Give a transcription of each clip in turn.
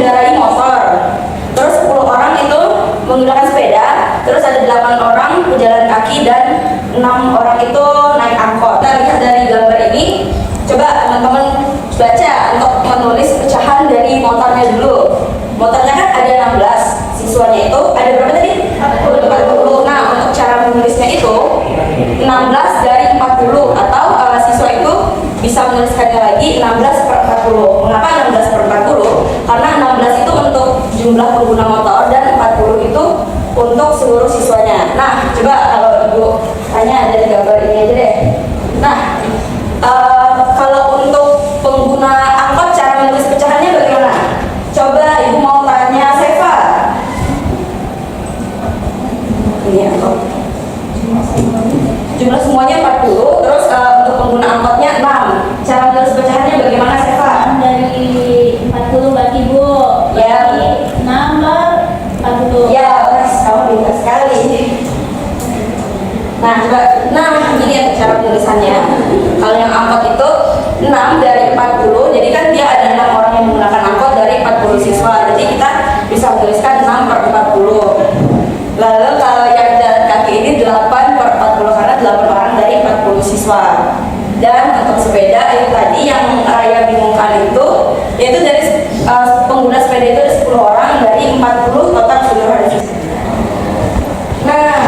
mengendarai motor, terus 10 orang itu menggunakan sepeda, terus ada 8 orang berjalan kaki dan 6 orang itu naik angkot. Kita lihat dari gambar ini, coba teman-teman baca untuk menulis pecahan dari motornya dulu. Motornya kan ada 16, siswanya itu ada berapa tadi? 40. Nah, untuk cara menulisnya itu 16 dari 40 atau siswa itu bisa menuliskannya lagi 16 per 40. Mengapa 16 per 40? Karena 16 itu untuk jumlah pengguna motor dan 40 itu untuk seluruh siswanya. Nah, coba kalau Ibu tanya dari gambar ini aja deh. Nah, kalau untuk pengguna angkot cara menulis pecahannya bagaimana? Coba Ibu mau tanya Seva. Ini angkot. Jumlah semuanya 40, terus untuk pengguna angkotnya 6. Cara menulis pecahannya bagaimana Seva? Dari 40 bagi Bu. Ya. 6 per 40. Ya, kamu pintar sekali. Nah, coba, ini ya cara penulisannya. Kalau yang angkot itu 6 dari 40, jadi kan dia ada 6 orang yang menggunakan angkot dari 40 siswa. Jadi kita bisa menuliskan 6 per 40. Lalu kalau yang jalan kaki ini 8 per 40 karena 8 orang dari 40 siswa. Dan untuk sepeda itu tadi yang Raya bingungkan itu, yaitu dari pengguna sepeda itu ada 10 orang dari 40 total keseluruhan siswa. Nah,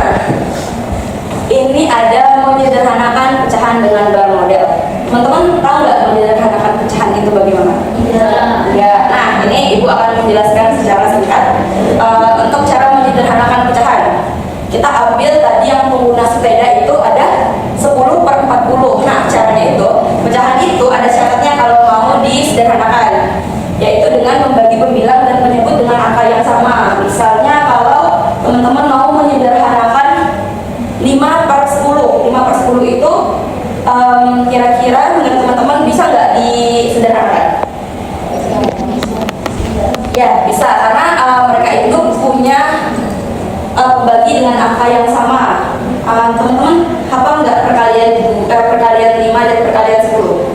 ini ada menyederhanakan pecahan dengan bar model. Teman-teman tahu nggak menyederhanakan pecahan itu bagaimana? Iya. Ya, nah ini Ibu akan menjelaskan secara singkat untuk cara menyederhanakan pecahan. Kita ambil tadi yang pengguna sepeda itu ada 10 per 40. Nah, caranya itu, pecahan itu ada syaratnya kalau mau disederhanakan, yaitu dengan membagi pembilang dan menyebut dengan angka yang sama. Misalnya kalau teman-teman mau menyederhanakan 5 per 10. 5 per 10 itu kira-kira menurut teman-teman bisa nggak disederhanakan? Ya, bisa, karena mereka itu punya bagi dengan angka yang sama. Teman-teman hafal nggak perkalian 5 dan perkalian 10?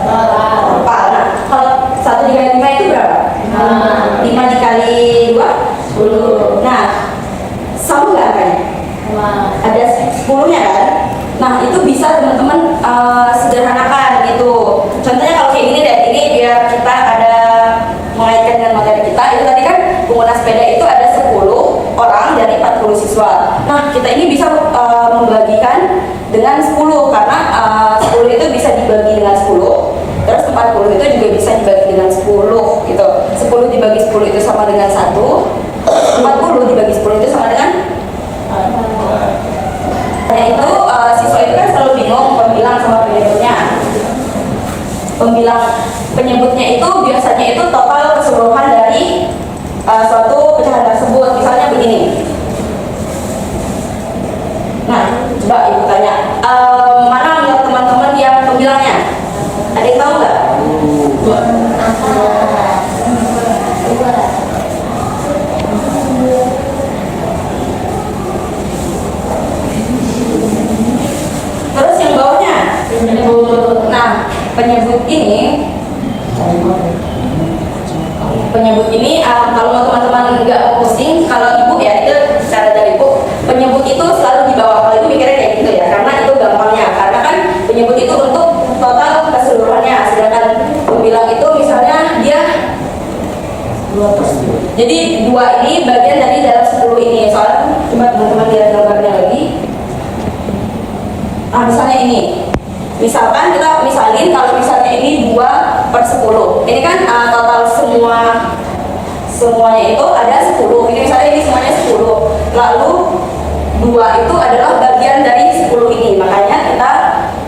Hafal. Nah, kalau 1 dikali 5 itu berapa? 5 dikali 2? 10. Nah, sama nggak angkanya? Ada 10-nya kan? Nah, itu bisa teman-teman sederhanakan gitu. Contohnya kalau kayak gini deh, ini biar kita ada mengaitkan dengan materi kita. Itu tadi kan pengguna sepeda itu ada 10 orang dari 40 siswa. Nah, kita ini bisa membagikan dengan 10 karena 10 itu bisa dibagi dengan 10. Terus 40 itu juga bisa dibagi dengan 10 gitu. 10 dibagi 10 itu sama dengan 1. 40 dibagi 10 itu sama dengan itu siswa itu kan selalu bingung pembilang sama penyebutnya. Pembilang penyebutnya itu biasanya itu total keseluruhan dari suatu pecahan tersebut. Misalnya begini. Nah, coba Ibu tanya, mana menurut teman-teman yang pembilangnya? Ada yang tahu nggak? Terus yang bawahnya? Nah, penyebut ini kalau teman-teman nggak mau pusing, kalau Ibu ya itu cara dari Ibu, penyebut itu selalu di bawah. Kalau Ibu mikirnya kayak gitu ya, karena itu gampangnya. Karena kan penyebut itu untuk total keseluruhannya, sedangkan pembilang itu misalnya dia 2%. Jadi 2 ini bagian dari dalam 10 ini. Soalnya coba teman-teman lihat gambarnya lagi. Nah, misalnya ini. Misalkan kita misalin kalau misalnya ini 2 per 10. Ini kan total semuanya itu ada 10. Ini misalnya ini semuanya 10. Lalu 2 itu adalah bagian dari 10 ini. Makanya kita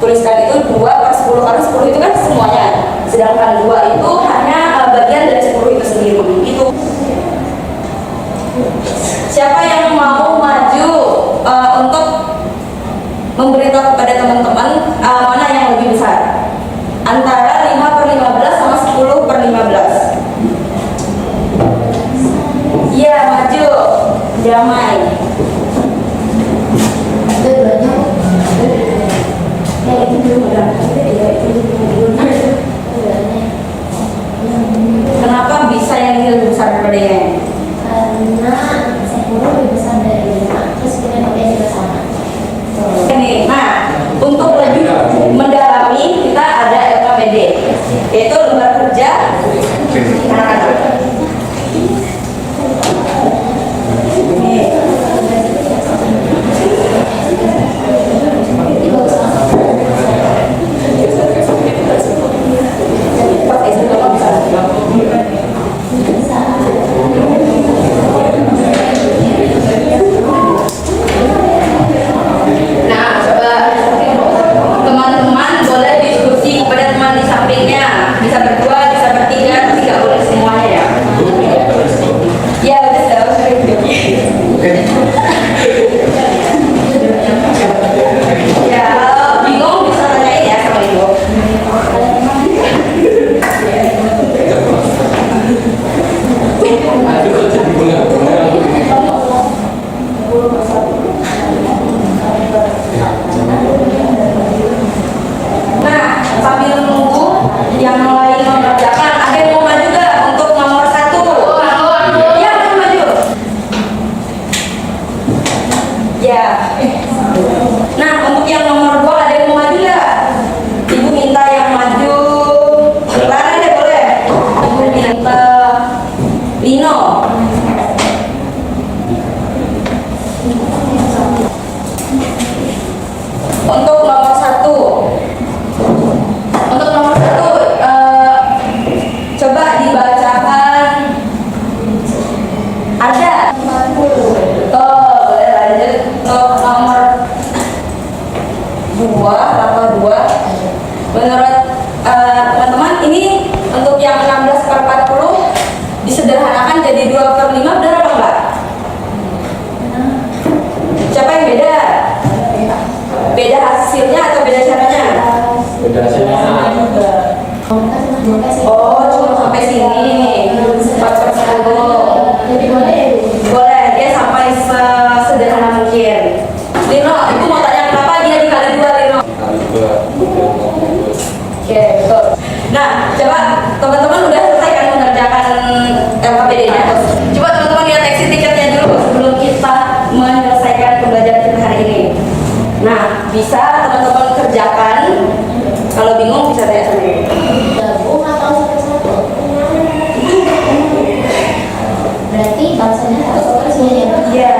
tuliskan itu 2 per 10 karena 10 itu kan semuanya. Sedangkan 2 itu hanya bagian dari 10 itu sendiri. Itu. Siapa yang mau maju untuk memberitahu kepada teman-teman mana yang lebih besar antara 5 per 15 sama 10 per 15? Iya, maju, damai. Itu belum ada. Kenapa bisa yang besar daripada Y? Karena 10 lebih besar dari 5, terus kita pakai juga sama. Ini, nah, untuk lebih mendalami kita ada LKPD, yaitu lembar kerja anak-anak. Ini. Pakai semua bisa. Nah, coba teman-teman boleh diskusi kepada teman di sampingnya. Bisa berdua, bisa bertiga, tapi nggak boleh semuanya ya. Ya, udah tahu. Ya, kalau bingung bisa tanyain ya sama ibu. Nah, sambil menunggu yang lain mengerjakan, ada yang mau maju nggak untuk nomor 1? Ya, mau maju. Ya. Nah, untuk yang nomor 2 ada yang mau maju nggak? Ibu minta yang maju. Lara deh boleh. Ibu minta Lino. Untuk nomor 1. Untuk nomor 1, coba dibacakan. Ada. Oh, boleh lanjut. Untuk nomor 2, rapor 2. Menurut teman-teman, ini untuk yang 16/40 disederhanakan jadi 2/5, benar apa enggak? Siapa yang beda? Beda hasilnya atau beda caranya? Beda hasilnya. Oh, cuma sampai sini. 4/10. Jadi boleh. Boleh, dia sampai sesederhana mungkin. Lino, ibu mau tanya kenapa dia dikali 2, Lino? Kali dua. Oke, betul. Nah, coba teman-teman udah selesai kan mengerjakan LKPD-nya? Coba teman-teman lihat exit ticketnya dulu sebelum kita menyelesaikan pembelajaran kita hari ini. Nah, bisa teman-teman kerjakan. Kalau bingung bisa tanya sendiri. Gabung atau satu-satu? Berarti bahasanya harus operasinya ya? Iya.